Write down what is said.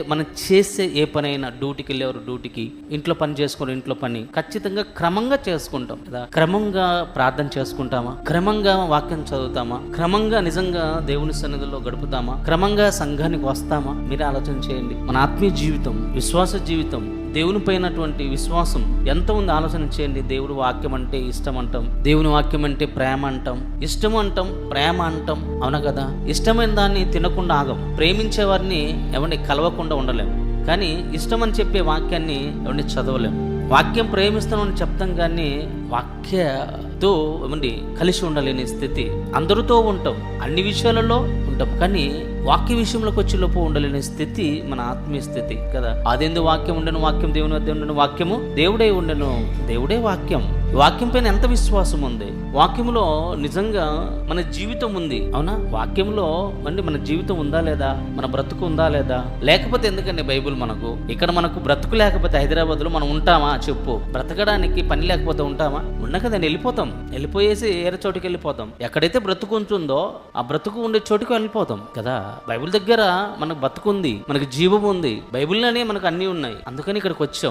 మనం చేసే ఏ పనైనా డ్యూటీకి వెళ్ళేవారు డ్యూటీకి, ఇంట్లో పని చేసుకుని ఇంట్లో పని ఖచ్చితంగా క్రమంగా చేసుకుంటాం కదా. క్రమంగా ప్రార్థన చేసుకుంటామా, క్రమంగా వాక్యం చదువుతామా, క్రమంగా నిజంగా దేవుని సన్నిధిలో గడుపుతామా, క్రమంగా సంఘానికి వస్తామా? మీరే ఆలోచన చేయండి. మన ఆత్మీయ జీవితం, విశ్వాస జీవితం, దేవుని పైనటువంటి విశ్వాసం ఎంత ఉంది ఆలోచన చేయండి. దేవుడు వాక్యం అంటే ఇష్టం అంటాం, దేవుని వాక్యం అంటే ప్రేమ అంటాం, ఇష్టం అంటాం, ప్రేమ అంటాం, అవునా కదా. ఇష్టమైన దాన్ని తినకుండా ఆగం, ప్రేమించే వారిని ఎవరిని కలవకుండా ఉండలేం, కానీ ఇష్టం అని చెప్పే వాక్యాన్ని ఎవరిని చదవలేం. వాక్యం ప్రేమిస్తామని చెప్తాం కానీ వాక్యతో ఏమండి కలిసి ఉండలేని స్థితి. అందరితో ఉంటాం, అన్ని విషయాలలో ఉంటాం, కానీ వాక్య విషయంలోకి వచ్చే లోపు ఉండలేని స్థితి మన ఆత్మీయ స్థితి కదా. అదెందు వాక్యం ఉండను, వాక్యం దేవుని వద్ద ఉండను, వాక్యము దేవుడే ఉండను, దేవుడే వాక్యం. వాక్యం పైన ఎంత విశ్వాసం ఉంది, వాక్యంలో నిజంగా మన జీవితం ఉంది, అవునా. వాక్యంలో మన జీవితం ఉందా లేదా, మన బ్రతుకు ఉందా లేదా? లేకపోతే ఎందుకండి బైబిల్ మనకు? ఇక్కడ మనకు బ్రతుకు లేకపోతే హైదరాబాద్లో మనం ఉంటామా చెప్పు? బ్రతకడానికి పని లేకపోతే ఉంటామా? ఉన్న కదండి, వెళ్ళిపోతాం, వెళ్ళిపోయేసి ఏరే చోటుకి వెళ్ళిపోతాం. ఎక్కడైతే బ్రతుకు ఉంటుందో ఆ బ్రతుకు ఉండే చోటుకి వెళ్ళిపోతాం కదా. బైబిల్ దగ్గర మనకు బ్రతుకు ఉంది, మనకు జీవం ఉంది, బైబిల్లోనే మనకు అన్నీ ఉన్నాయి, అందుకని ఇక్కడికి వచ్చాం.